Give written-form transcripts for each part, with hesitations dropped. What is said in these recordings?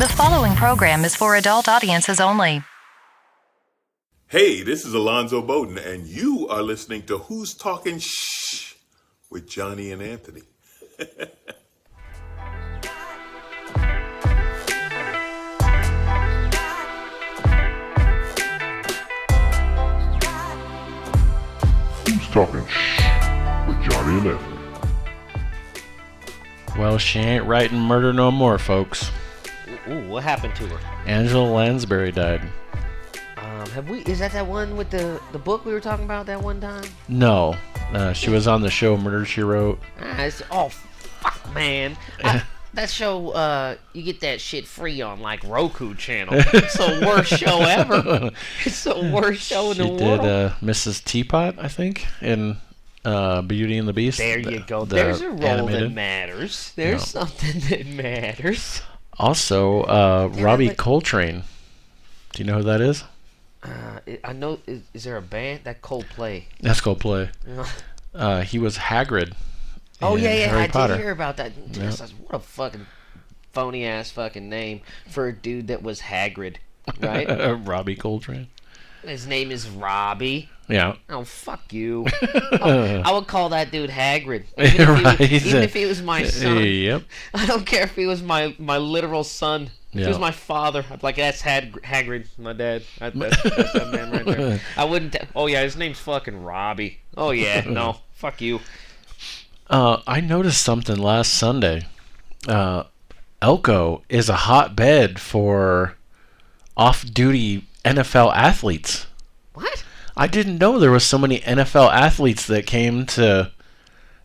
The following program is for adult audiences only. Hey, this is Alonzo Bowden, and you are listening to Who's Talking Shh with Johnny and Anthony. Who's Talking Shh with Johnny and Anthony. Well, she ain't writing murder no more, folks. Ooh, what happened to her? Angela Lansbury died. Is that one with the book we were talking about that one time? No. She was on the show Murder, She Wrote. Fuck, man. That show, you get that shit free on, like, Roku channel. It's the worst show ever. It's the worst show in the world. She did Mrs. Teapot, I think, in Beauty and the Beast. There you go. There's a role animated. that matters. There's something that matters. Also, Robbie Coltrane. Do you know who that is? I know. Is there a band? That Coldplay. That's Coldplay. He was Hagrid. Oh, yeah. Harry Potter. Did hear about that. Yep. What a fucking phony-ass fucking name for a dude that was Hagrid, right? Robbie Coltrane. His name is Robbie. Yeah. Oh, fuck you. I would call that dude Hagrid. Even if he was my son. Yep. I don't care if he was my literal son. If he was Yeah. my father, I'd be like, that's Hagrid, my dad. That's that man right there. I wouldn't... oh, yeah, his name's fucking Robbie. Oh, yeah, no. Fuck you. I noticed something last Sunday. Elko is a hotbed for off-duty NFL athletes. What? I didn't know there was so many NFL athletes that came to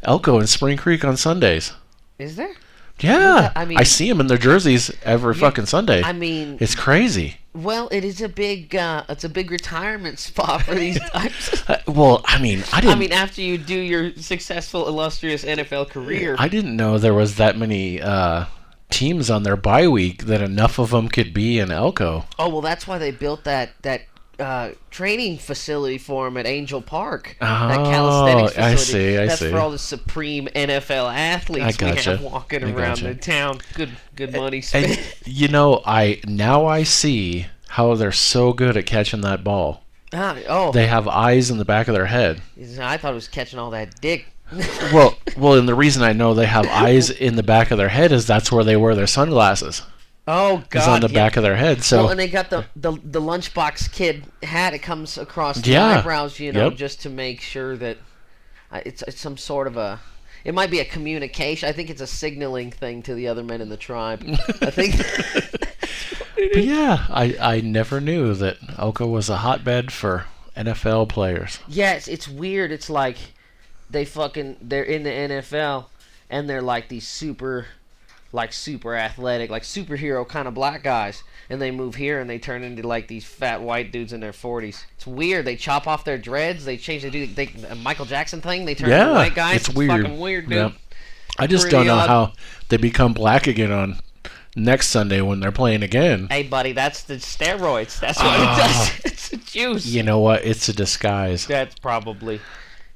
Elko and Spring Creek on Sundays. Is there? Yeah, I mean, I see them in their jerseys every fucking Sunday. I mean, it's crazy. Well, it is a big, it's a big retirement spot for these types. I mean, after you do your successful, illustrious NFL career. I didn't know there was that many teams on their bye week that enough of them could be in Elko. Oh, well, that's why they built that training facility for him at Angel Park. That calisthenics facility. I see. That's for all the supreme NFL athletes we have walking around the town. Good money spent. I see how they're so good at catching that ball. They have eyes in the back of their head. I thought it was catching all that dick. well, and the reason I know they have eyes in the back of their head is that's where they wear their sunglasses. Oh, God. It's on the back of their head. So. Well, and they got the lunchbox kid hat. It comes across the eyebrows, just to make sure that it's some sort of a... It might be a communication. I think it's a signaling thing to the other men in the tribe. I think... But yeah, I never knew that Elko was a hotbed for NFL players. Yes, it's weird. It's like they're in the NFL, and they're like these super athletic, like superhero kind of black guys, and they move here and they turn into like these fat white dudes in their 40s. It's weird. They chop off their dreads. They change. A Michael Jackson thing. They turn into white guys. It's weird. Fucking weird, dude. Yeah. I just don't know how they become black again on next Sunday when they're playing again. Hey, buddy, that's the steroids. That's what it does. It's the juice. You know what? It's a disguise. That's probably.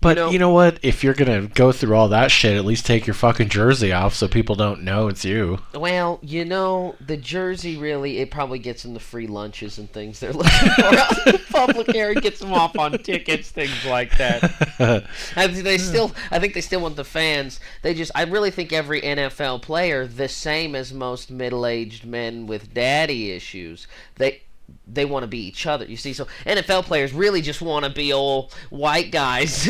But you know what? If you're going to go through all that shit, at least take your fucking jersey off so people don't know it's you. Well, the jersey really, it probably gets them the free lunches and things they're looking for out in the public area. Gets them off on tickets, things like that. I think they still want the fans. I really think every NFL player, the same as most middle-aged men with daddy issues, they want to be each other, you see. So NFL players really just want to be old white guys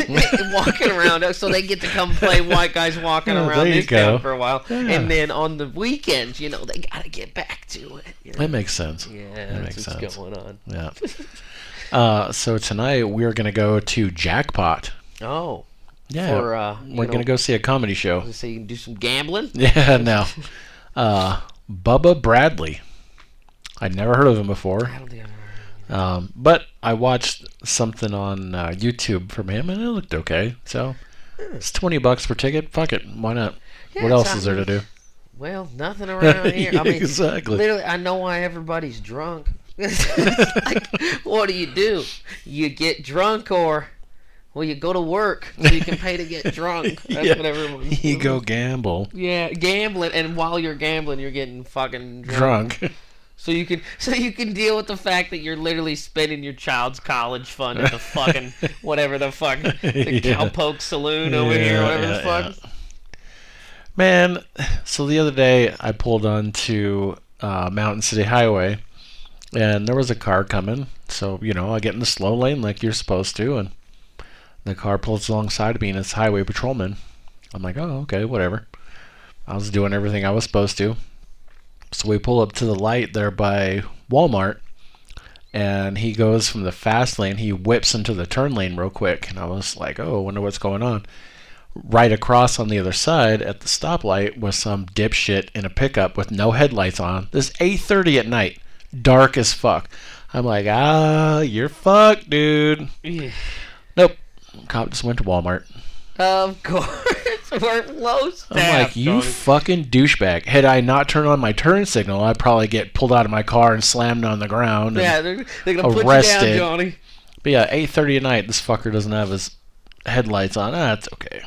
walking around, so they get to come play white guys walking around this town for a while. Yeah. And then on the weekends, they got to get back to it. That makes sense. Yeah, that's what's going on. Yeah. So tonight we're going to go to Jackpot. Oh. Yeah. We're going to go see a comedy show. So you can do some gambling? Yeah, no. Bubba Bradley. I'd never heard of him before. I don't think I've heard of him. But I watched something on YouTube from him, and it looked okay. So it's $20 per ticket. Fuck it. Why not? Yeah, what else is there to do? Well, nothing around here. I mean, exactly. Literally, I know why everybody's drunk. Like, what do? You get drunk or Well, you go to work so you can pay to get drunk. That's what everyone's doing. You go gamble. Yeah, gambling, and while you're gambling, you're getting fucking drunk. So you can deal with the fact that you're literally spending your child's college fund at the fucking whatever the fuck the Cowpoke Saloon over here, whatever the fuck. Man, so the other day I pulled onto Mountain City Highway, and there was a car coming. So I get in the slow lane like you're supposed to, and the car pulls alongside of me, and it's highway patrolman. I'm like, oh, okay, whatever. I was doing everything I was supposed to. So we pull up to the light there by Walmart, and he goes from the fast lane, he whips into the turn lane real quick, and I was like, oh, I wonder what's going on. Right across on the other side at the stoplight was some dipshit in a pickup with no headlights on. This is 8:30 at night, dark as fuck. I'm like, you're fucked, dude. Yeah. Nope. Cop just went to Walmart. Of course. We're low staff. I'm like, you fucking douchebag. Had I not turned on my turn signal, I'd probably get pulled out of my car and slammed on the ground. Yeah, they're going to put you down, Johnny. But yeah, 8:30 at night, this fucker doesn't have his headlights on. It's okay.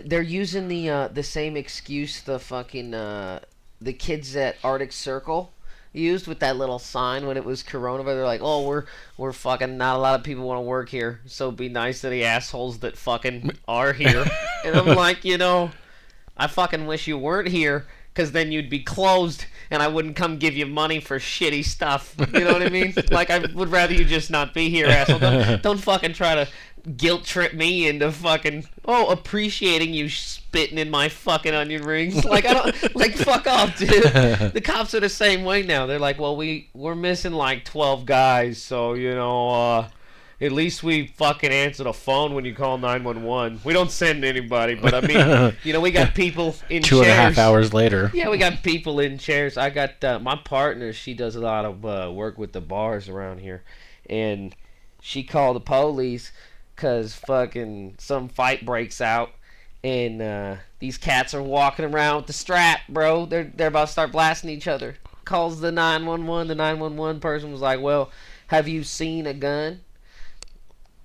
They're using the same excuse the fucking the kids at Arctic Circle used with that little sign when it was coronavirus. They're like, oh, we're fucking not a lot of people want to work here, so be nice to the assholes that fucking are here. And I'm like, I fucking wish you weren't here, because then you'd be closed and I wouldn't come give you money for shitty stuff. You know what I mean? Like, I would rather you just not be here, asshole. Don't fucking try to guilt trip me into fucking appreciating you spitting in my fucking onion rings. Like, I don't, like, fuck off, dude. The cops are the same way now. They're like, well, we're missing like 12 guys, so at least we fucking answer the phone when you call 911. We don't send anybody, but I mean, we got people in chairs. 2.5 hours later. Yeah, we got people in chairs. I got my partner. She does a lot of work with the bars around here, and she called the police because fucking some fight breaks out, and these cats are walking around with the strap, bro. They're about to start blasting each other. Calls the 911. The 911 person was like, well, have you seen a gun?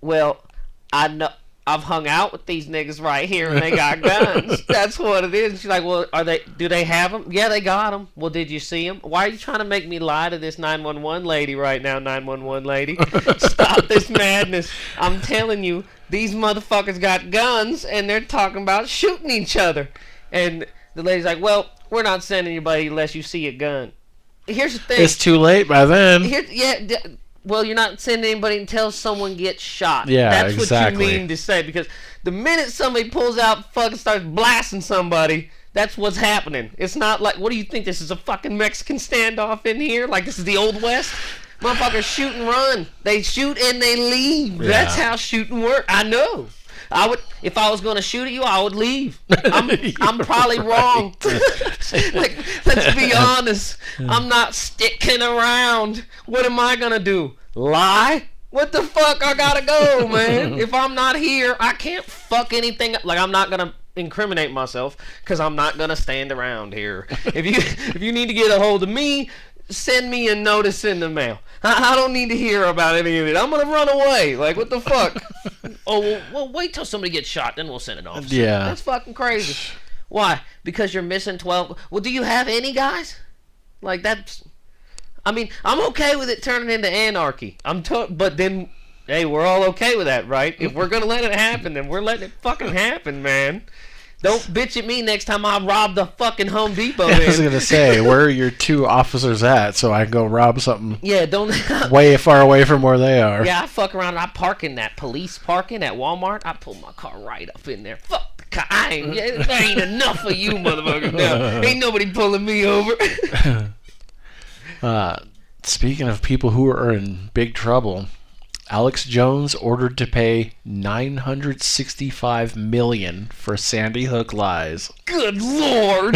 Well, I know I've hung out with these niggas right here, and they got guns. That's what it is. She's like, well, do they have them? Yeah, they got them. Well, did you see them? Why are you trying to make me lie to this 911 lady right now, 911 lady? Stop this madness. I'm telling you, these motherfuckers got guns, and they're talking about shooting each other. And the lady's like, well, we're not sending anybody unless you see a gun. Here's the thing. It's too late by then. Well, you're not sending anybody until someone gets shot. Yeah, that's exactly. what you mean to say, because the minute somebody pulls out, fucking starts blasting somebody, that's what's happening. It's not like, what do you think, this is a fucking Mexican standoff in here? Like, this is the Old West? Motherfuckers shoot and run. They shoot and they leave. Yeah. That's how shooting works. I know. I would, if I was going to shoot at you, I would leave. I'm probably wrong. Like, let's be honest. I'm not sticking around. What am I going to do? Lie? What the fuck? I gotta go, man. If I'm not here, I can't fuck anything up. Like, I'm not going to incriminate myself because I'm not going to stand around here. If you need to get a hold of me, send me a notice in the mail. I don't need to hear about any of it. I'm going to run away. Like, what the fuck? Well, wait till somebody gets shot, then we'll send it off. Yeah. That's fucking crazy. Why? Because you're missing 12. Well, do you have any guys? Like, that's... I mean, I'm okay with it turning into anarchy. But then, hey, we're all okay with that, right? If we're going to let it happen, then we're letting it fucking happen, man. Don't bitch at me next time I rob the fucking Home Depot. I was going to say, where are your two officers at so I can go rob something way far away from where they are? Yeah, I fuck around and I park in that police parking at Walmart. I pull my car right up in there. Fuck the car. There ain't enough of you motherfuckers now. Ain't nobody pulling me over. Speaking of people who are in big trouble, Alex Jones ordered to pay $965 million for Sandy Hook lies. Good Lord!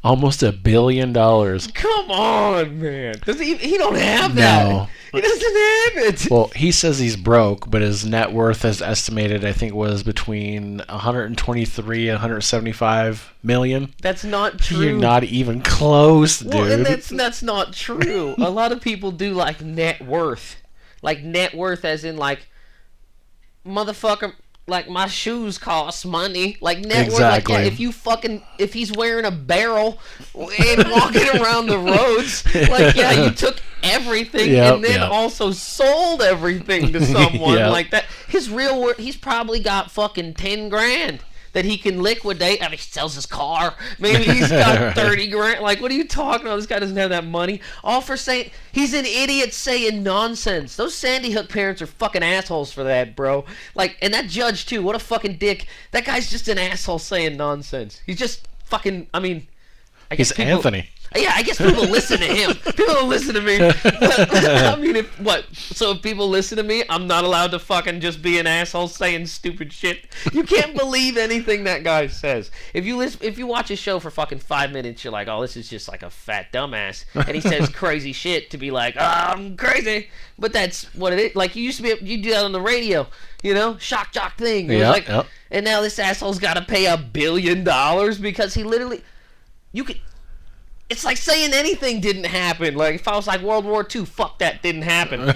Almost $1 billion. Come on, man. He don't have that. No. He doesn't have it. Well, he says he's broke, but his net worth is estimated, I think, was between 123 and 175 million. That's not true. You're not even close, dude. Well, and that's not true. A lot of people do like net worth. Like net worth as in like, motherfucker, like my shoes cost money. Like net Exactly. worth. Like, yeah, if he's wearing a barrel and walking around the roads, like, yeah, you took everything and then also sold everything to someone like that. His real worth, he's probably got fucking 10 grand that he can liquidate. I mean, he sells his car. Maybe he's got 30 grand. Like, what are you talking about? This guy doesn't have that money. All for saying, he's an idiot saying nonsense. Those Sandy Hook parents are fucking assholes for that, bro. Like, and that judge, too. What a fucking dick. That guy's just an asshole saying nonsense. He's just fucking, I mean, I guess He's Anthony. Yeah, I guess people listen to him. People don't listen to me. I mean, so if people listen to me, I'm not allowed to fucking just be an asshole saying stupid shit? You can't believe anything that guy says. If you watch a show for fucking 5 minutes, you're like, oh, this is just like a fat dumbass. And he says crazy shit to be like, oh, I'm crazy. But that's what it is. Like, you do that on the radio, you know? Shock jock thing. And now this asshole's got to pay $1 billion because he literally... It's like saying anything didn't happen. Like, if I was like, World War II, fuck that, didn't happen.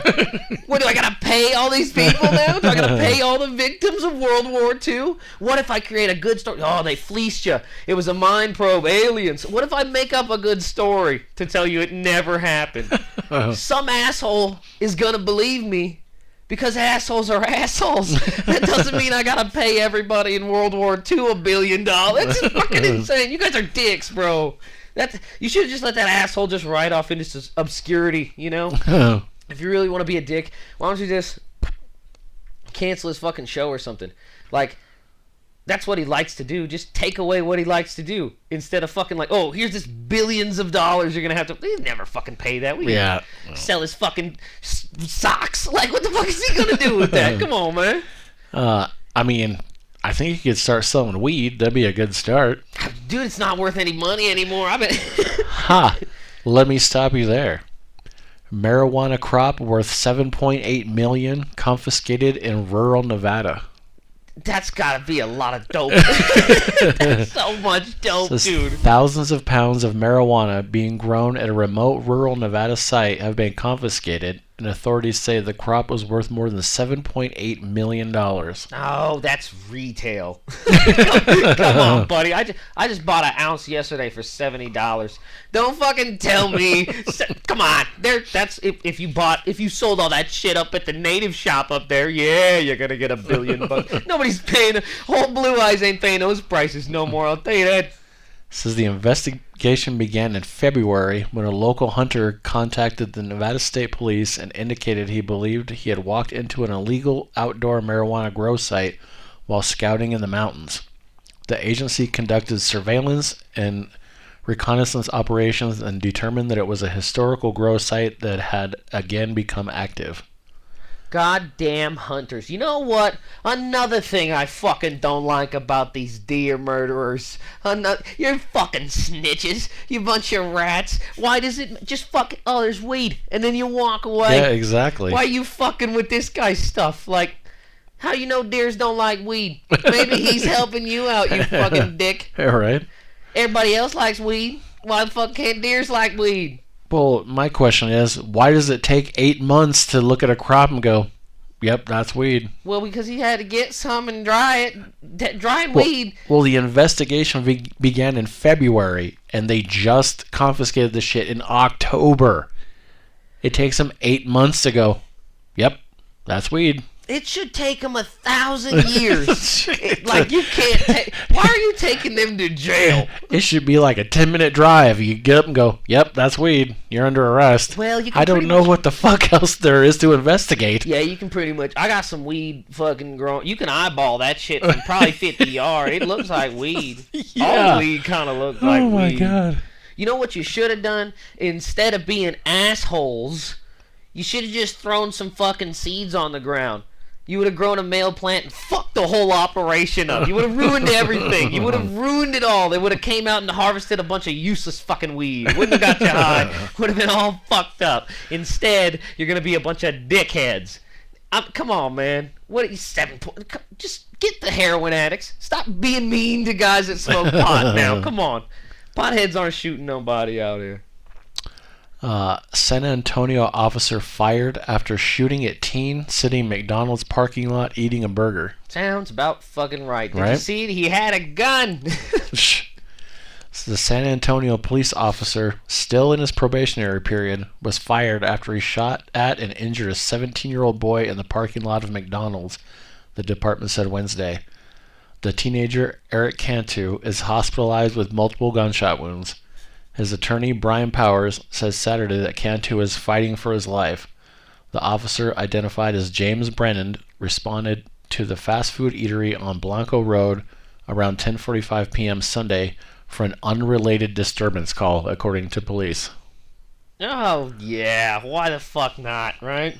What, do I gotta pay all these people now? Do I gotta pay all the victims of World War II? What if I create a good story? Oh, they fleeced you. It was a mind probe, aliens. What if I make up a good story to tell you it never happened? Some asshole is gonna believe me because assholes are assholes. That doesn't mean I gotta pay everybody in World War II $1 billion. That's fucking insane. You guys are dicks, bro. You should have just let that asshole just ride off into obscurity, you know? If you really want to be a dick, why don't you just cancel his fucking show or something? Like, that's what he likes to do. Just take away what he likes to do. Instead of fucking like, oh, here's this billions of dollars you're going to have to... He'd never fucking pay that. Sell his fucking socks. Like, what the fuck is he going to do with that? Come on, man. I mean... I think you could start selling weed. That'd be a good start. Dude, it's not worth any money anymore. I bet. Let me stop you there. Marijuana crop worth $7.8 million confiscated in rural Nevada. That's gotta be a lot of dope. That's so much dope, dude. Thousands of pounds of marijuana being grown at a remote rural Nevada site have been confiscated, and authorities say the crop was worth more than $7.8 million. Oh, that's retail. Come on, buddy. I just bought an ounce yesterday for $70. Don't fucking tell me. Come on. That's if you sold all that shit up at the native shop up there, yeah, you're gonna get $1 billion. Nobody's paying. Whole Blue Eyes ain't paying those prices no more. I'll tell you that. Says the investigation began in February when a local hunter contacted the Nevada State Police and indicated he believed he had walked into an illegal outdoor marijuana grow site while scouting in the mountains. The agency conducted surveillance and reconnaissance operations and determined that it was a historical grow site that had again become active. Goddamn hunters. You know what? Another thing I fucking don't like about these deer murderers. You're fucking snitches. You bunch of rats. Why does it just fucking... Oh, there's weed. And then you walk away. Yeah, exactly. Why are you fucking with this guy's stuff? Like, how you know deers don't like weed? Maybe he's helping you out, you fucking dick. All right. Everybody else likes weed. Why the fuck can't deers like weed? Well, my question is, why does it take 8 months to look at a crop and go, yep, that's weed? Well, because he had to get some and dry it. Drying weed. Well, the investigation began in February, and they just confiscated the shit in October. It takes them 8 months to go, yep, that's weed. It should take them 1,000 years. Like, you can't take... Why are you taking them to jail? It should be like a 10-minute drive. You get up and go, yep, that's weed. You're under arrest. Well, you can I don't know what the fuck else there is to investigate. Yeah, you can pretty much... I got some weed fucking growing... You can eyeball that shit from probably 50 yards. It looks like weed. Yeah. All weed kind of looks like weed. Oh, my God. You know what you should have done? Instead of being assholes, you should have just thrown some fucking seeds on the ground. You would have grown a male plant and fucked the whole operation up. You would have ruined everything. You would have ruined it all. They would have came out and harvested a bunch of useless fucking weed. Wouldn't have got you high. Would have been all fucked up. Instead, you're going to be a bunch of dickheads. Come on, man. What are you, 7 points? Just get the heroin addicts. Stop being mean to guys that smoke pot now. Come on. Potheads aren't shooting nobody out here. San Antonio officer fired after shooting at teen sitting McDonald's parking lot eating a burger. Sounds about fucking right. Did you Right? see it? He had a gun. Shh. So the San Antonio police officer, still in his probationary period, was fired after he shot at and injured a 17-year-old boy in the parking lot of McDonald's, the department said Wednesday. The teenager, Eric Cantu, is hospitalized with multiple gunshot wounds. His attorney, Brian Powers, says Saturday that Cantu is fighting for his life. The officer, identified as James Brennan, responded to the fast food eatery on Blanco Road around 10:45 p.m. Sunday for an unrelated disturbance call, according to police. Oh, yeah. Why the fuck not, right?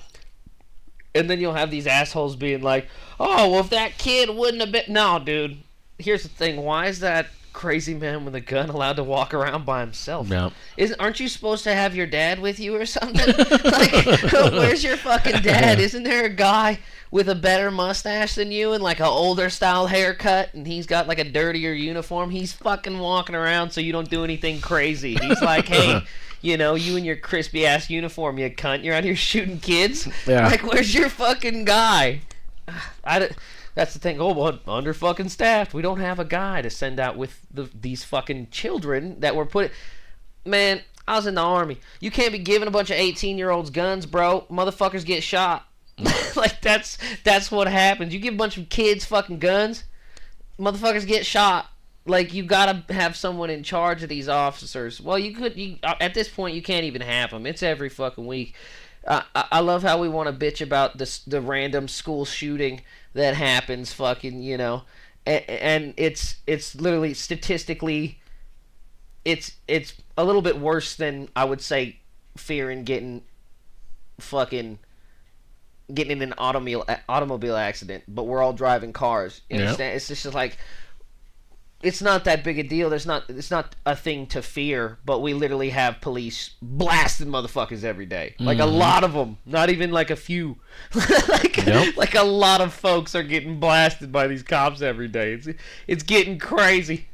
And then you'll have these assholes being like, oh, well, if that kid wouldn't have been... No, dude. Here's the thing. Why is that crazy man with a gun allowed to walk around by himself? Yeah. Aren't you supposed to have your dad with you or something? Like, where's your fucking dad? Isn't there a guy with a better mustache than you and like an older style haircut and he's got like a dirtier uniform? He's fucking walking around so you don't do anything crazy. He's like, hey, you know, you and your crispy ass uniform, you cunt, you're out here shooting kids. Yeah. Like, where's your fucking guy? That's the thing. Oh, well, under fucking staffed. We don't have a guy to send out with these fucking children that were put. Man, I was in the Army. You can't be giving a bunch of 18-year-olds guns, bro. Motherfuckers get shot. Like, that's what happens. You give a bunch of kids fucking guns, motherfuckers get shot. Like, you gotta have someone in charge of these officers. Well, at this point, you can't even have them. It's every fucking week. I love how we want to bitch about the random school shooting that happens, fucking, you know, and it's literally statistically, it's a little bit worse than I would say fearing getting in an automobile accident, but we're all driving cars. You understand? It's just like, it's not that big a deal. It's not a thing to fear, but we literally have police blasting motherfuckers every day. Like a lot of them, not even like a few. Like a lot of folks are getting blasted by these cops every day. It's getting crazy.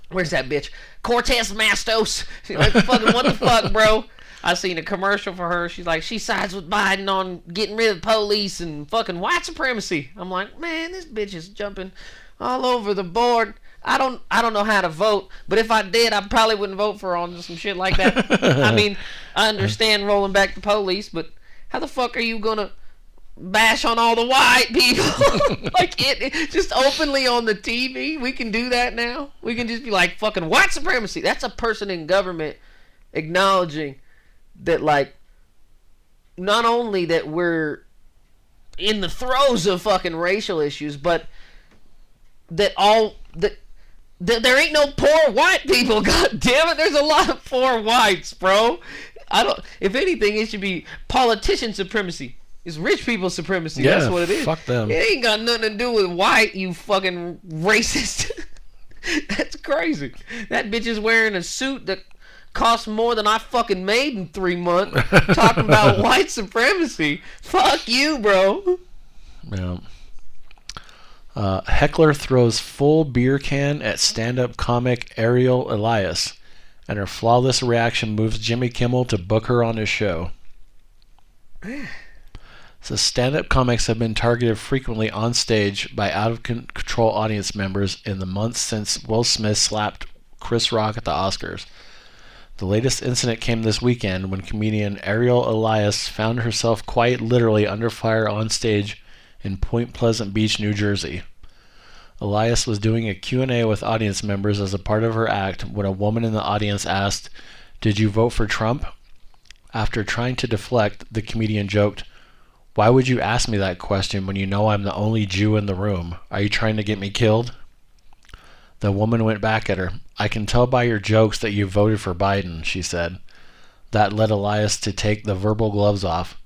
Where's that bitch? Cortez Mastos. Like, fucking what the fuck, bro? I seen a commercial for her. She's like, she sides with Biden on getting rid of the police and fucking white supremacy. I'm like, man, this bitch is jumping all over the board. I don't know how to vote, but if I did, I probably wouldn't vote for her on some shit like that. I mean, I understand rolling back the police, but how the fuck are you gonna bash on all the white people? Like, it just openly on the TV? We can do that now? We can just be like, fucking white supremacy. That's a person in government acknowledging that, like, not only that we're in the throes of fucking racial issues, but that there ain't no poor white people. God damn it, there's a lot of poor whites, bro. If anything, it should be politician supremacy. It's rich people supremacy. Yeah, that's what it is. Fuck them. It ain't got nothing to do with white, you fucking racist. That's crazy. That bitch is wearing a suit that costs more than I fucking made in 3 months. Talking about white supremacy. Fuck you, bro. Yeah. Heckler throws full beer can at stand-up comic Ariel Elias, and her flawless reaction moves Jimmy Kimmel to book her on his show. So stand-up comics have been targeted frequently on stage by out-of-control audience members in the months since Will Smith slapped Chris Rock at the Oscars. The latest incident came this weekend when comedian Ariel Elias found herself quite literally under fire on stage in Point Pleasant Beach, New Jersey. Elias was doing a Q&A with audience members as a part of her act when a woman in the audience asked, "Did you vote for Trump?" After trying to deflect, the comedian joked, "Why would you ask me that question when you know I'm the only Jew in the room? Are you trying to get me killed?" The woman went back at her. "I can tell by your jokes that you voted for Biden," she said. That led Elias to take the verbal gloves off.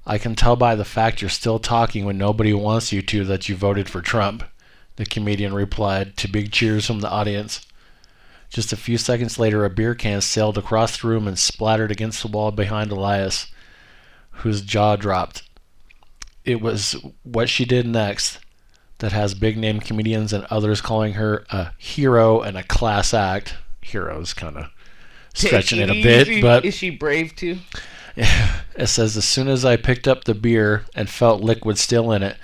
"I can tell by the fact you're still talking when nobody wants you to that you voted for Trump," the comedian replied, to big cheers from the audience. Just a few seconds later, a beer can sailed across the room and splattered against the wall behind Elias, whose jaw dropped. It was what she did next that has big-name comedians and others calling her a hero and a class act. Hero's kind of stretching it a bit, but is she brave too? it says, as soon as I picked up the beer and felt liquid still in it,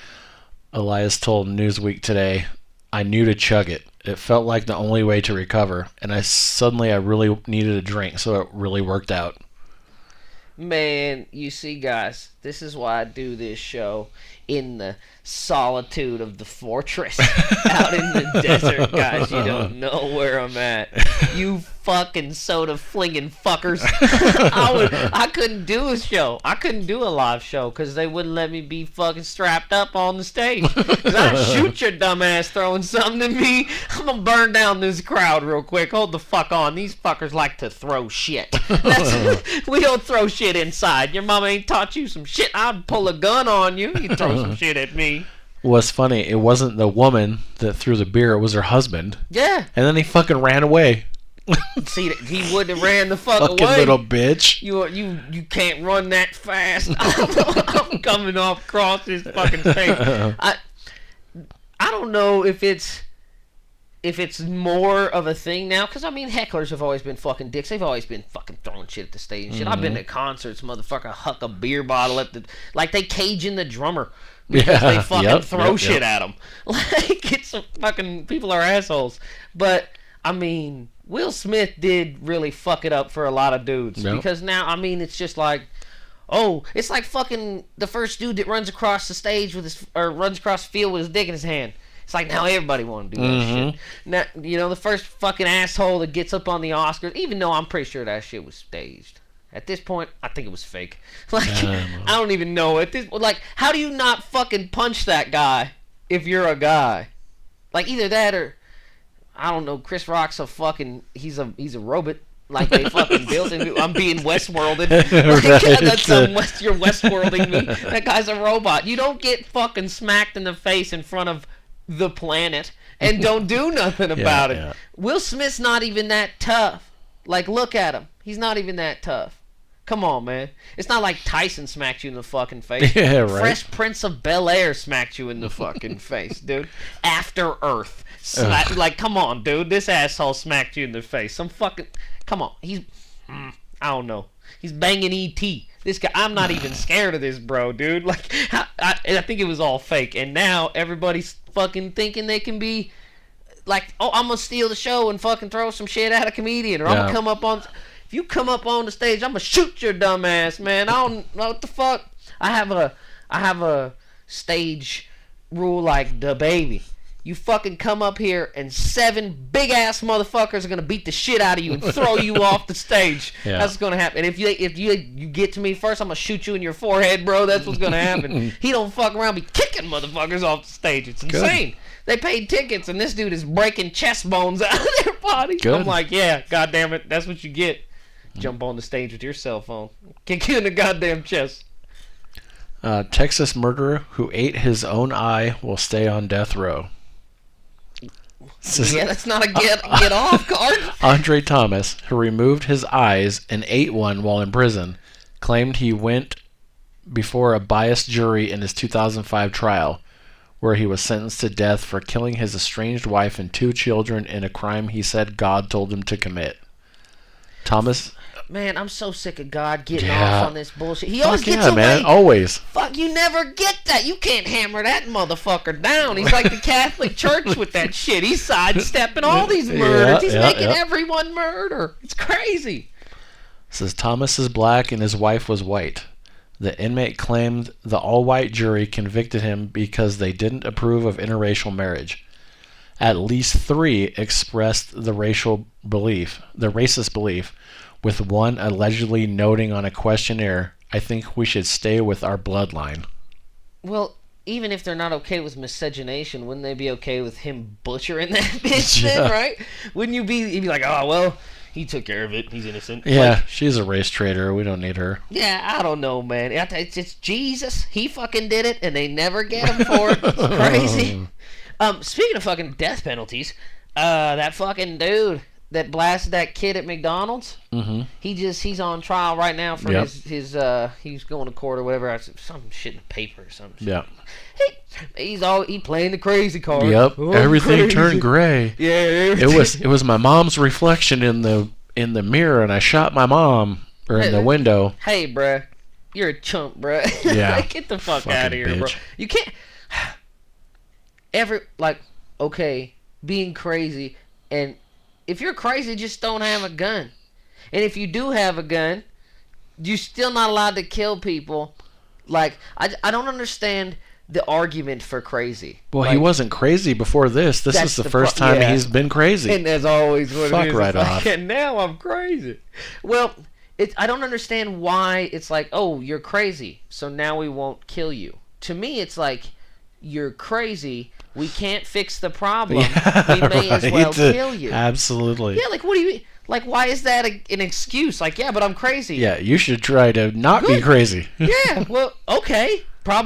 Elias told Newsweek today, I knew to chug it. It felt like the only way to recover, and I really needed a drink, so it really worked out. Man, you see, guys, this is why I do this show in the solitude of the fortress out in the desert, guys. You don't know where I'm at. You fucking soda flinging fuckers. I couldn't do a show. I couldn't do a live show because they wouldn't let me be fucking strapped up on the stage. Because I'd shoot your dumb ass throwing something at me. I'm gonna burn down this crowd real quick. Hold the fuck on. These fuckers like to throw shit. We don't throw shit inside. Your mama ain't taught you some shit. I'd pull a gun on you. You throw some shit at me. What's funny, it wasn't the woman that threw the beer, it was her husband. Yeah. And then he fucking ran away. See, he wouldn't have ran the fuck fucking away. Little bitch. You can't run that fast. I'm coming off across his fucking face. I don't know if it's more of a thing now, because I mean hecklers have always been fucking dicks. They've always been fucking throwing shit at the stage and shit. I've been to concerts, motherfucker, huck a beer bottle at the, like they caging the drummer because they fucking throw shit at them. Like it's a fucking, people are assholes. But I mean, Will Smith did really fuck it up for a lot of dudes because now, I mean, it's just like, oh, it's like fucking the first dude that runs across the stage with his, or runs across the field with his dick in his hand. It's like now everybody want to do that shit. Now, you know, the first fucking asshole that gets up on the Oscars, even though I'm pretty sure that shit was staged. At this point, I think it was fake. Like, I don't even know. At this, like, how do you not fucking punch that guy if you're a guy? Like, either that or, I don't know, Chris Rock's a fucking, he's a robot. Like they fucking built him. I'm being Westworlded. Like, that's you're Westworlding me. That guy's a robot. You don't get fucking smacked in the face in front of the planet and don't do nothing about it. Yeah. Will Smith's not even that tough. Like, look at him. He's not even that tough. Come on, man. It's not like Tyson smacked you in the fucking face. Yeah, right. Fresh Prince of Bel-Air smacked you in the fucking face, dude. After Earth. Like, come on, dude. This asshole smacked you in the face. Some fucking... Come on. He's... I don't know. He's banging E.T. This guy... I'm not even scared of this bro, dude. Like, I think it was all fake. And now everybody's fucking thinking they can be... Like, oh, I'm going to steal the show and fucking throw some shit at a comedian. Or I'm going to come up on... If you come up on the stage, I'm gonna shoot your dumb ass, man. I don't know what the fuck. I have a stage rule like the baby. You fucking come up here and 7 big ass motherfuckers are gonna beat the shit out of you and throw you off the stage. Yeah. That's what's gonna happen. And if you get to me first, I'm gonna shoot you in your forehead, bro. That's what's gonna happen. He don't fuck around, be kicking motherfuckers off the stage. It's insane. Good. They paid tickets and this dude is breaking chest bones out of their body. Good. I'm like, yeah, goddamn it, that's what you get. Jump on the stage with your cell phone. Kick you in the goddamn chest. Texas murderer who ate his own eye will stay on death row. Yeah, that's not a get off card. Andre Thomas, who removed his eyes and ate one while in prison, claimed he went before a biased jury in his 2005 trial, where he was sentenced to death for killing his estranged wife and 2 children in a crime he said God told him to commit. Thomas... Man, I'm so sick of God getting off on this bullshit. He always gets away. Man, always. Fuck, you never get that. You can't hammer that motherfucker down. He's like the Catholic Church with that shit. He's sidestepping all these murders. He's making everyone murder. It's crazy. It says Thomas is black and his wife was white. The inmate claimed the all-white jury convicted him because they didn't approve of interracial marriage. At least 3 expressed the racist belief, with one allegedly noting on a questionnaire, I think we should stay with our bloodline. Well, even if they're not okay with miscegenation, wouldn't they be okay with him butchering that bitch then, right? Wouldn't you'd be like, oh, well, he took care of it. He's innocent. Yeah, like, she's a race traitor. We don't need her. Yeah, I don't know, man. It's Jesus. He fucking did it, and they never get him for it. It's crazy. Speaking of fucking death penalties, that fucking dude that blasted that kid at McDonald's. Mm-hmm. He's on trial right now for his he's going to court or whatever. Some shit in the paper or something. Yeah. He playing the crazy card. Yep. Oh, everything crazy. turned gray. Yeah. It was my mom's reflection in the in the mirror and I shot my mom, or in the window. Hey, bruh. You're a chump, bruh. Yeah. Get the fuck Fucking out of here, bitch. bro. You can't... okay, being crazy, and if you're crazy, just don't have a gun. And if you do have a gun, you're still not allowed to kill people. Like, I don't understand the argument for crazy. Well, like, he wasn't crazy before this. This is the first time he's been crazy. And that's always what Fuck it is. right It's off. and now I'm crazy. Well, I don't understand why it's like, oh, you're crazy, so now we won't kill you. To me, it's like, you're crazy. We can't fix the problem. We may as well kill you. Absolutely. Yeah, like, what do you mean? Like, why is that an excuse? Like, yeah, but I'm crazy. Yeah, you should try to not be crazy. Yeah, well, okay.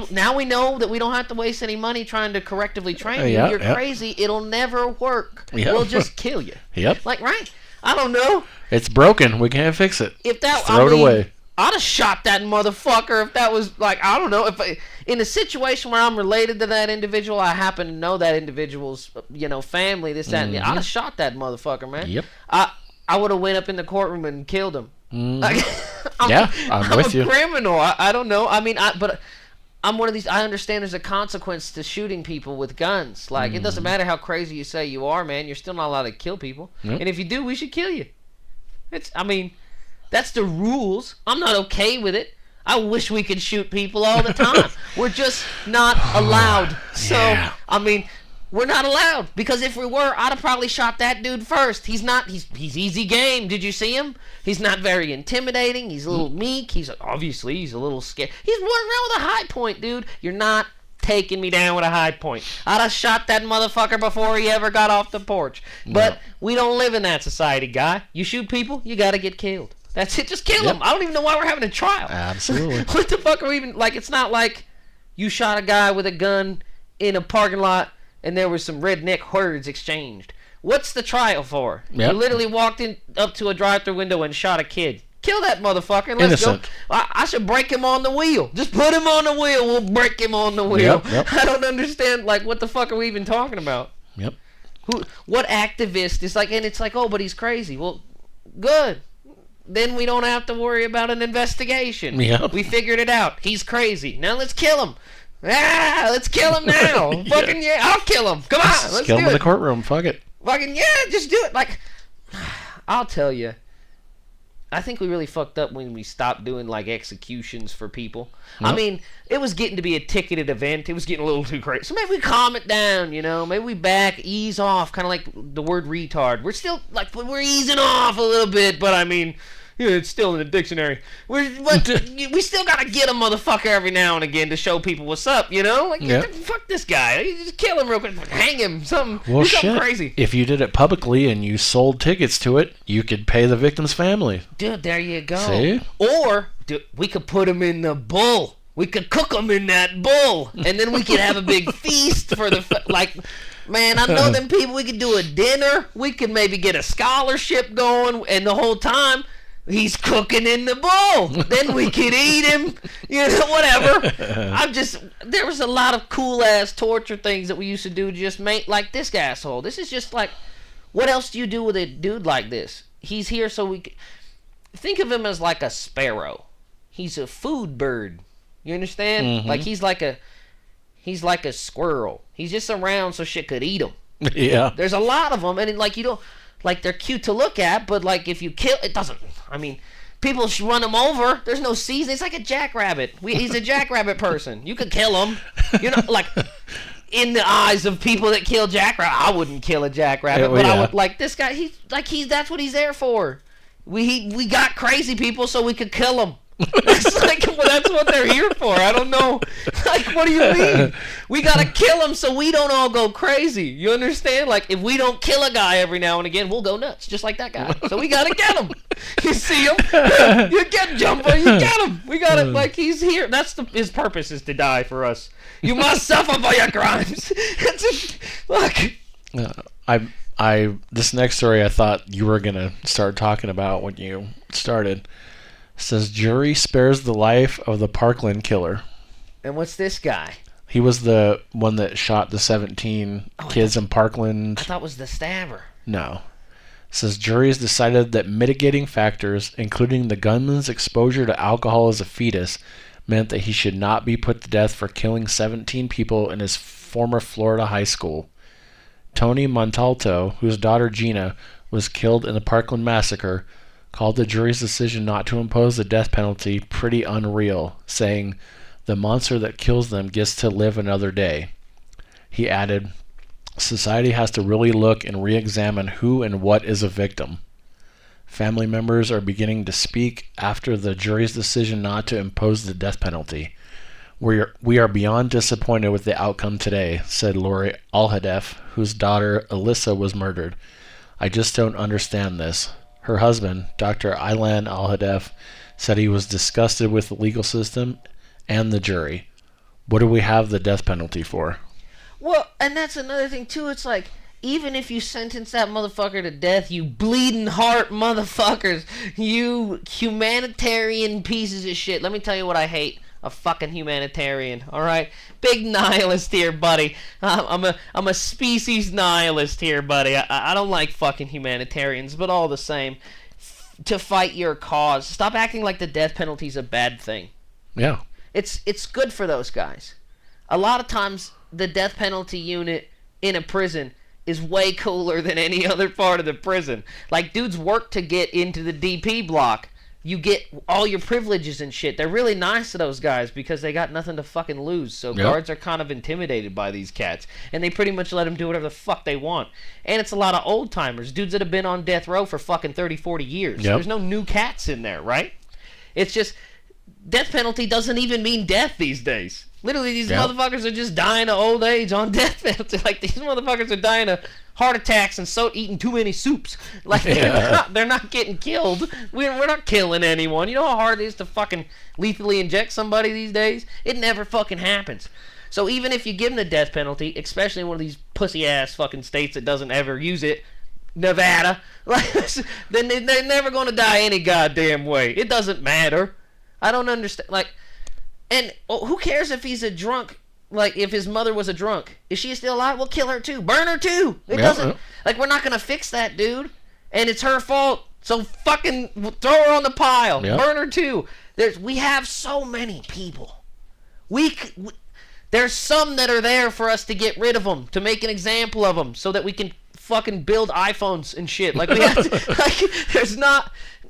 Now we know that we don't have to waste any money trying to correctively train you. You're crazy. It'll never work. Yep. We'll just kill you. Yep. Like, right? I don't know. It's broken. We can't fix it. If that, throw it away. I'd have shot that motherfucker if that was, like, I don't know. In a situation where I'm related to that individual, I happen to know that individual's, family, this, that, and the, I'd have shot that motherfucker, man. Yep. I would have went up in the courtroom and killed him. Like, I'm with you. I'm a criminal. I don't know. I mean, but I'm one of these. I understand there's a consequence to shooting people with guns. Like, it doesn't matter how crazy you say you are, man. You're still not allowed to kill people. Yep. And if you do, we should kill you. That's the rules. I'm not okay with it. I wish we could shoot people all the time. We're just not allowed. So, Yeah. we're not allowed. Because if we were, I'd have probably shot that dude first. He's easy game. Did you see him? He's not very intimidating. He's a little meek. He's a little scared. He's running around with a high point, dude. You're not taking me down with a high point. I'd have shot that motherfucker before he ever got off the porch. But we don't live in that society, guy. You shoot people, you gotta get killed. That's it. Just kill them. I don't even know why we're having a trial. Absolutely. What the fuck are we even... Like, it's not like you shot a guy with a gun in a parking lot and there was some redneck words exchanged. What's the trial for? Yep. You literally walked up to a drive-thru window and shot a kid. Kill that motherfucker and let's Innocent. go. I should break him on the wheel. Just put him on the wheel. We'll break him on the wheel. Yep. I don't understand, like, what the fuck are we even talking about? Yep. What activist is like, and it's like, oh, but he's crazy. Well, good. Then we don't have to worry about an investigation. Yep. We figured it out. He's crazy. Now let's kill him. Let's kill him now. Fucking yeah, I'll kill him. Come on, let's kill do him in it. the courtroom. Fuck it. Fucking yeah, just do it. Like, I'll tell you. I think we really fucked up when we stopped doing, like, executions for people. Yep. I mean, it was getting to be a ticketed event. It was getting a little too crazy. So maybe we calm it down, Maybe we ease off, kind of like the word retard. We're still, like, we're easing off a little bit, but I mean... Yeah, it's still in the dictionary. We still gotta get a motherfucker every now and again to show people what's up, Like, fuck this guy. You just kill him real quick. Hang him. Something. Well, Do something shit. crazy. If you did it publicly and you sold tickets to it, you could pay the victim's family. Dude, there you go. See? Or, dude, we could put him in the bull. We could cook him in that bull. And then we could have a big feast for the... Man, I know them people. We could do a dinner. We could maybe get a scholarship going. And the whole time... He's cooking in the bowl. Then we could eat him. Whatever. There was a lot of cool-ass torture things that we used to do to just make, like this asshole. This is just like, what else do you do with a dude like this? He's here so we can... Think of him as like a sparrow. He's a food bird. You understand? Mm-hmm. Like, he's like a squirrel. He's just around so shit could eat him. Yeah. There's a lot of them, and like, you don't... Like, they're cute to look at, but, like, if you kill... It doesn't... I mean, people run him over. There's no season. It's like a jackrabbit. He's a jackrabbit person. You could kill him. Like, in the eyes of people that kill jackrabbit, I wouldn't kill a jackrabbit, but I would... Like, this guy, that's what he's there for. We got crazy people so we could kill them. It's like, well, that's what they're here for. I don't know. Like, what do you mean? We gotta kill them so we don't all go crazy. You understand? Like, if we don't kill a guy every now and again, we'll go nuts, just like that guy. So we gotta get him. You see him? You get Jumper, you get him. We gotta, like, he's here. His purpose is to die for us. You must suffer for your crimes. Look. This next story I thought you were gonna start talking about when you started. Says jury spares the life of the Parkland killer. And what's this guy? He was the one that shot the 17 kids in Parkland. I thought it was the stabber. No. says juries decided that mitigating factors, including the gunman's exposure to alcohol as a fetus, meant that he should not be put to death for killing 17 people in his former Florida high school. Tony Montalto, whose daughter Gina was killed in the Parkland massacre, called the jury's decision not to impose the death penalty pretty unreal, saying, "The monster that kills them gets to live another day." He added, "Society has to really look and re-examine who and what is a victim." Family members are beginning to speak after the jury's decision not to impose the death penalty. We are beyond disappointed with the outcome today," said Lori Alhadeff, whose daughter Alyssa was murdered. "I just don't understand this." Her husband, Dr. Ilan Alhadeff, said he was disgusted with the legal system and the jury. What do we have the death penalty for? Well, and that's another thing, too. It's like, even if you sentence that motherfucker to death, you bleeding heart motherfuckers, you humanitarian pieces of shit. Let me tell you what I hate. A fucking humanitarian, alright? Big nihilist here, buddy. I'm a species nihilist here, buddy. I don't like fucking humanitarians, but all the same, to fight your cause. Stop acting like the death penalty's a bad thing. Yeah. It's good for those guys. A lot of times, the death penalty unit in a prison is way cooler than any other part of the prison. Like, dudes work to get into the DP block. You get all your privileges and shit. They're really nice to those guys because they got nothing to fucking lose. So guards are kind of intimidated by these cats. And they pretty much let them do whatever the fuck they want. And it's a lot of old timers. Dudes that have been on death row for fucking 30, 40 years. Yep. There's no new cats in there, right? It's just, death penalty doesn't even mean death these days. Literally, these motherfuckers are just dying of old age on death penalty. Like, these motherfuckers are dying of heart attacks and eating too many soups. Like, they're not getting killed. We're not killing anyone. You know how hard it is to fucking lethally inject somebody these days? It never fucking happens. So even if you give them the death penalty, especially in one of these pussy-ass fucking states that doesn't ever use it, Nevada, like, then they're never going to die any goddamn way. It doesn't matter. I don't understand. Like, and who cares if he's a drunk? Like, if his mother was a drunk, is she still alive? We'll kill her too. Burn her too. It doesn't. Like, we're not gonna fix that, dude. And it's her fault. So fucking throw her on the pile. Burn her too. We have so many people. There's some that are there for us to get rid of them, to make an example of them, so that we can fucking build iPhones and shit. Like, we have to.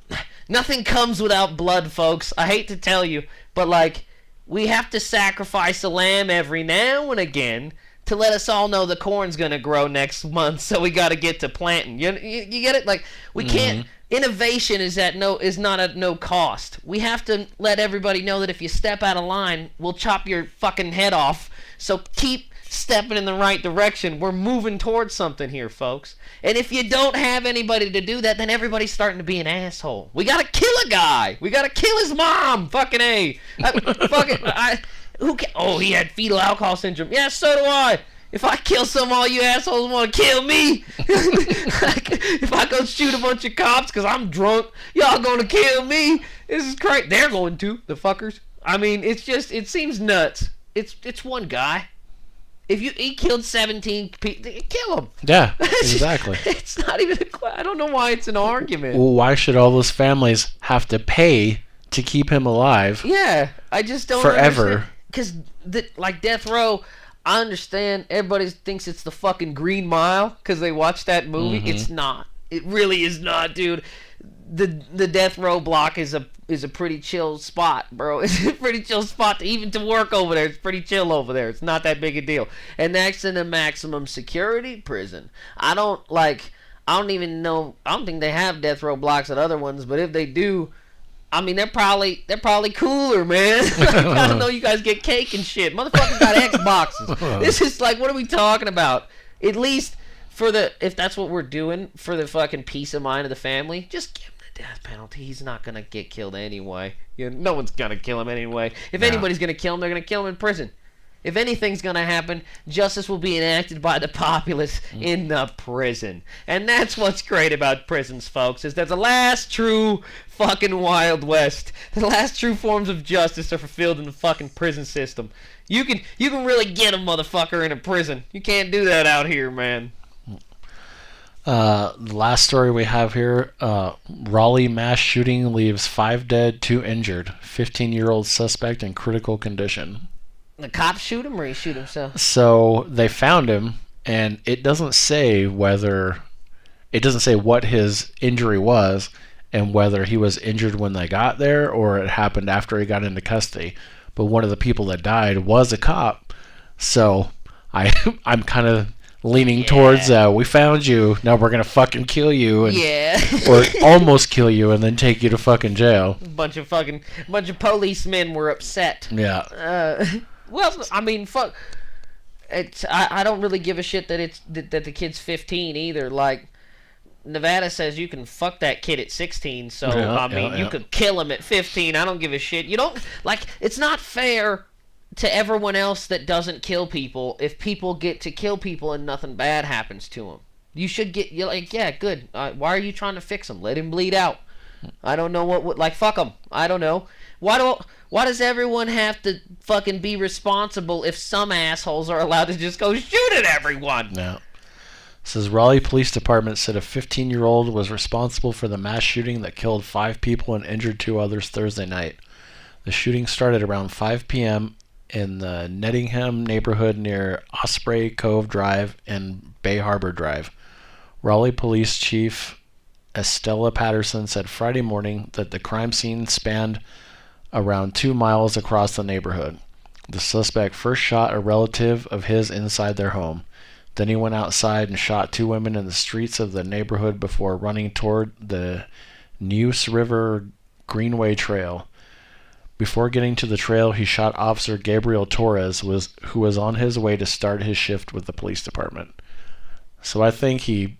Like, nothing comes without blood, folks. I hate to tell you, but like, we have to sacrifice a lamb every now and again to let us all know the corn's gonna grow next month. So we got to get to planting. You get it? Like, we can't. Innovation is not at no cost. We have to let everybody know that if you step out of line, we'll chop your fucking head off. So keep stepping in the right direction. We're moving towards something here, folks. And if you don't have anybody to do that, then everybody's starting to be an asshole. We gotta kill a guy. We gotta kill his mom. Fucking A. He had fetal alcohol syndrome. Yeah, so do I. If I kill some of all you assholes want to kill me, if I go shoot a bunch of cops because I'm drunk, y'all gonna kill me. This is crazy. They're going to, the fuckers. I mean, it's just, it seems nuts. It's one guy. If he killed 17 people, kill him. Yeah, exactly. It's not even I don't know why it's an argument. Well, why should all those families have to pay to keep him alive? Yeah, I just don't forever. Because, like, death row, I understand everybody thinks it's the fucking Green Mile because they watched that movie. It's not. It really is not, dude. The death row block is a pretty chill spot, bro. It's a pretty chill spot to work over there. It's pretty chill over there. It's not that big a deal. And that's in a maximum security prison. I don't even know. I don't think they have death row blocks at other ones, but if they do, I mean, they're probably cooler, man. I don't know. You guys get cake and shit. Motherfuckers got Xboxes. This is like, what are we talking about? At least if that's what we're doing for the fucking peace of mind of the family, just give him the death penalty. He's not gonna get killed anyway. No one's gonna kill him anyway. If anybody's gonna kill him, they're gonna kill him in prison. If anything's gonna happen, justice will be enacted by the populace in the prison. And that's what's great about prisons, folks, is that the last true fucking Wild West, the last true forms of justice are fulfilled in the fucking prison system. You can really get a motherfucker in a prison. You can't do that out here, man. The last story we have here, Raleigh mass shooting leaves 5 dead, 2 injured. 15-year-old suspect in critical condition. The cops shoot him or he shoot himself? So they found him, and it doesn't say what his injury was and whether he was injured when they got there or it happened after he got into custody. But one of the people that died was a cop. So I'm kind of leaning towards we found you, now we're gonna fucking kill you, and, or almost kill you and then take you to fucking jail. Bunch of policemen were upset. Yeah. Well, I mean, fuck. I don't really give a shit that that the kid's 15 either. Like, Nevada says you can fuck that kid at 16, so you could kill him at 15. I don't give a shit. You don't it's not fair to everyone else that doesn't kill people if people get to kill people and nothing bad happens to them. You should get, good. Why are you trying to fix him? Let him bleed out. I don't know fuck him. I don't know. Why does everyone have to fucking be responsible if some assholes are allowed to just go shoot at everyone? No. It says Raleigh Police Department said a 15-year-old was responsible for the mass shooting that killed 5 people and injured 2 others Thursday night. The shooting started around 5 p.m. in the Nettingham neighborhood near Osprey Cove Drive and Bay Harbor Drive. Raleigh Police Chief Estella Patterson said Friday morning that the crime scene spanned around 2 miles across the neighborhood. The suspect first shot a relative of his inside their home. Then he went outside and shot 2 women in the streets of the neighborhood before running toward the Neuse River Greenway Trail. Before getting to the trail, he shot Officer Gabriel Torres, who was on his way to start his shift with the police department. So I think he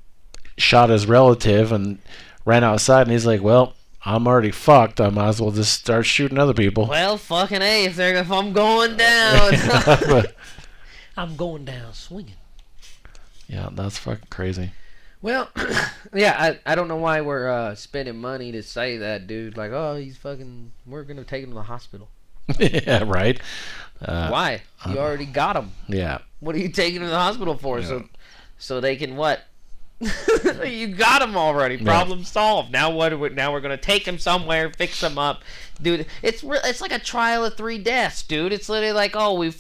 shot his relative and ran outside, and he's like, well, I'm already fucked. I might as well just start shooting other people. Well, fucking A, if I'm going down. I'm going down swinging. Yeah, that's fucking crazy. Well, yeah, I don't know why we're spending money to say that, dude. Like, oh, he's fucking, we're going to take him to the hospital. Yeah, right. Why? You already got him. Yeah. What are you taking him to the hospital for? Yeah. So they can what? You got him already. Problem solved. Now what? Now we're gonna take him somewhere, fix him up, dude. It's like a trial of 3 deaths, dude. It's literally like, oh, we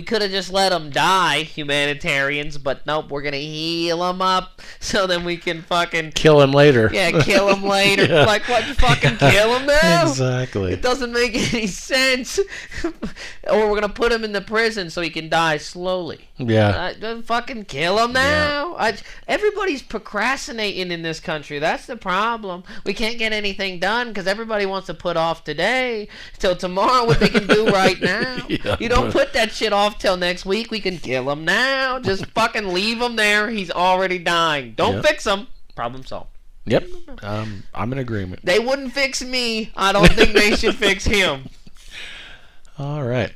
could have just let him die, humanitarians, but nope, we're gonna heal him up so then we can fucking kill him later. Yeah, kill him later. Yeah. Like what? You fucking kill him now? Exactly. It doesn't make any sense. Or we're gonna put him in the prison so he can die slowly. Yeah. Fucking kill him now. Yeah. Everybody's procrastinating in this country. That's the problem. We can't get anything done because everybody wants to put off today till tomorrow what they can do right now. Yeah, you don't put that shit off till next week. We can kill him now. Just fucking leave him there. He's already dying. Don't fix him. Problem solved. Yep. I'm in agreement. They wouldn't fix me. I don't think they should fix him. All right.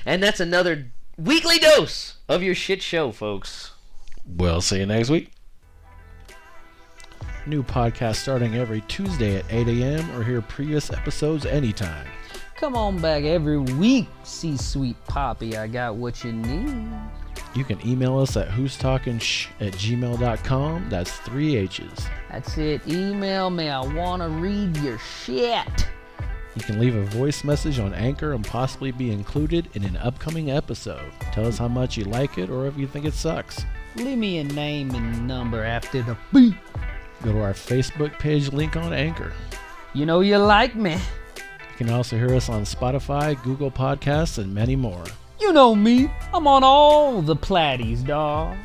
And that's another weekly dose of your shit show, folks. We'll see you next week. New podcast starting every Tuesday at 8 a.m. or hear previous episodes anytime. Come on back every week, C-Sweet Poppy. I got what you need. You can email us at who'stalkingshh@gmail.com. That's 3 H's. That's it. Email me. I want to read your shit. You can leave a voice message on Anchor and possibly be included in an upcoming episode. Tell us how much you like it or if you think it sucks. Leave me a name and number after the beep. Go to our Facebook page link on Anchor. You know you like me. You can also hear us on Spotify, Google Podcasts, and many more. You know me. I'm on all the platties, dawg.